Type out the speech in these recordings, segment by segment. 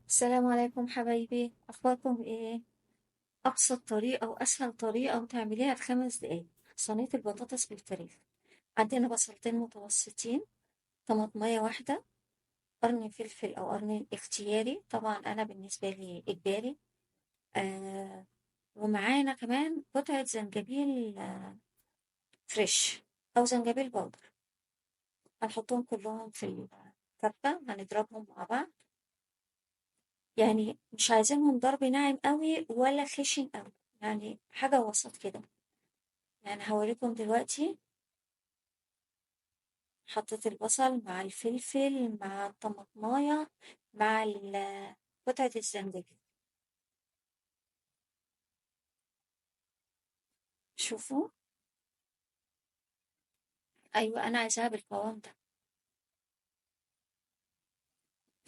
السلام عليكم حبايبي، أخباركم إيه؟ أبسط طريقة وأسهل طريقة وتعمليها في 5 دقايق. صينية البطاطس بالفراخ. عندنا بصلتين متوسطين، طماطمية واحدة، قرن فلفل أو قرن اختياري، طبعا أنا بالنسبة لي إجباري. آه ومعانا كمان قطعة زنجبيل فريش أو زنجبيل بودر. هنحطهم كلهم في الكبة، هنضربهم مع بعض. يعني مش عايزينهم ضرب ناعم قوي ولا خشن قوي، يعني حاجة وسط كده. يعني هوريكم دلوقتي. حطيت البصل مع الفلفل مع الطماطماية مع قطعة الزنجبيل. شوفوا. أيوة، أنا عايزاها بالقوام ده.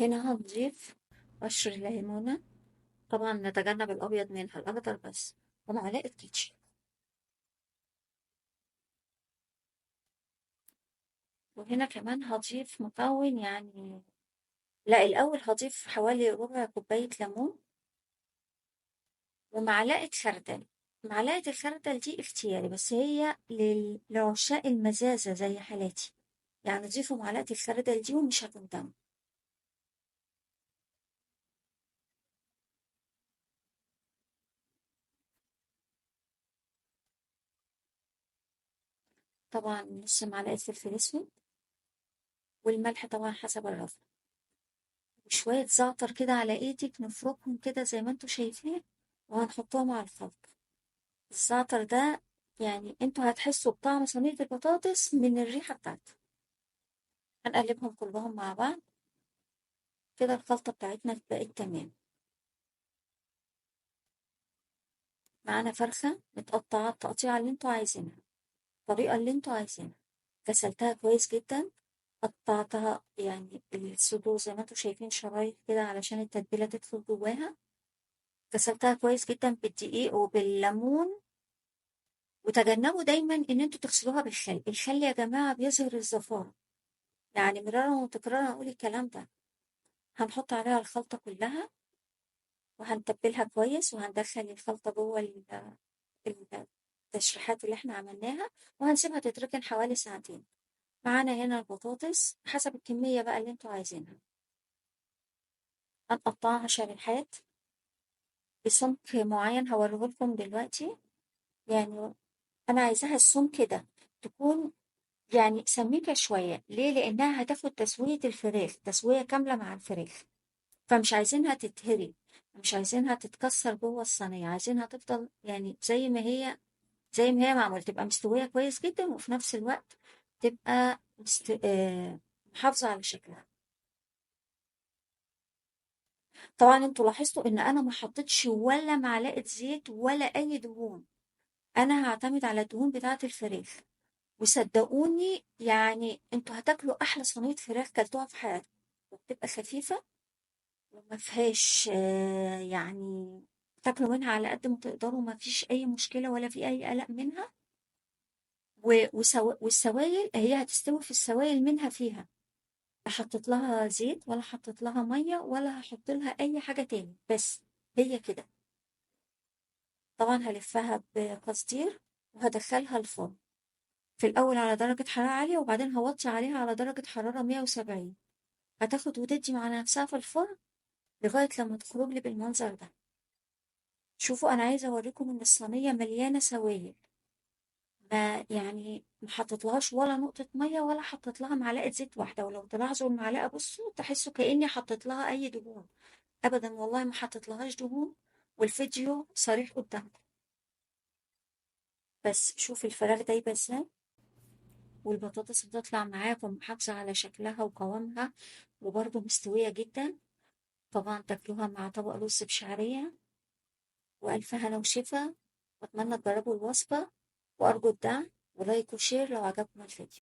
هنا هنضيف قشر ليمونة، طبعا نتجنب الأبيض منها، الأخضر بس، ومعلقة كاتشب. وهنا كمان هضيف مكون يعني، لا، الأول هضيف حوالي ربع كوباية ليمون ومعلقة خردل. معلقة الخردل دي اختياري، بس هي لعشاق المزازة زي حالاتي. يعني ضيفوا معلقة الخردل دي ومش هتندموا. طبعا نص معلقة فلفل اسود، والملح طبعا حسب الرغبة، وشوية زعتر كده على ايدك نفركهم كده زي ما انتوا شايفين، وهنحطهم على الخلط. الزعتر ده يعني انتوا هتحسوا بطعم صينية البطاطس من الريحة بتاعته. هنقلبهم كلهم مع بعض كده، الخلطة بتاعتنا بقت تمام. معانا فرخة متقطعة التقطيعة اللي انتوا عايزينها، الطريقة اللي انتوا عايزينها. غسلتها كويس جدا، قطعتها يعني الصدور زي ما انتوا شايفين شرايح كده علشان التتبيلة تدخل جواها. غسلتها كويس جدا بالدقيق وبالليمون. وتجنبوا دايما ان انتوا تغسلوها بالخل. الخل يا جماعة بيظهر الزفارة، يعني مرارا وتكرارا اقول الكلام ده. هنحط عليها الخلطة كلها وهنتبلها كويس، وهندخل الخلطة جوه التشريحات اللي احنا عملناها، وهنسيبها تتركن حوالي ساعتين. معانا هنا البطاطس حسب الكمية بقى اللي انتوا عايزينها. هنقطعها شريحات بسمك معين هوريهولكم دلوقتي. يعني انا عايزاها السمك ده تكون يعني سميكة شوية. ليه؟ لانها هتاخد تسوية الفراخ، تسوية كاملة مع الفراخ، فمش عايزينها تتهري، مش عايزينها تتكسر جوه الصينية، عايزينها تفضل يعني زي ما هي، زي ما هي معمولة، تبقى مستوية كويس جدا، وفي نفس الوقت تبقى محافظة على شكلها. طبعا انتوا لاحظتوا ان انا ما حطيتش ولا معلقة زيت ولا اي دهون. انا هعتمد على الدهون بتاعة الفراخ، وصدقوني يعني انتوا هتاكلوا احلى صينية فراخ كلتوها في حياتكم. وبتبقى خفيفة وما فيهاش يعني تاكلوا منها على قد ما تقدروا، ما فيش اي مشكلة ولا في اي قلق منها. والسوائل هي هتستوي في السوائل منها فيها. لا حطيت لها زيت ولا حطيت لها مية ولا هحط لها اي حاجة تاني، بس هي كده. طبعا هلفها بقصدير وهدخلها الفرن، في الأول على درجة حرارة عالية، وبعدين هوطي عليها على درجة حرارة 170. هتاخد وتدي مع نفسها في الفرن لغاية لما تخرج لي بالمنظر ده. شوفوا، أنا عايزة أوريكم إن الصينية مليانة سوائل، ما يعني ما حطيتلهاش ولا نقطة مية ولا حطيت لها معلقة زيت واحدة. ولو تلاحظوا المعلقة بصوا تحسوا كأني حطيت لها أي دهون. أبدا والله ما حطيت لهاش دهون، والفيديو صريح قدامكم. بس شوف الفراخ دايبة ازاي، والبطاطس بتطلع معاكم محافظة على شكلها وقوامها، وبرضه مستوية جدا. طبعا تاكلوها مع طبق رز بشعرية، وألف هنا وشفا. وأتمنى تجربوا الوصفة، وأرجو الدعم ولايك وشير لو عجبكم الفيديو.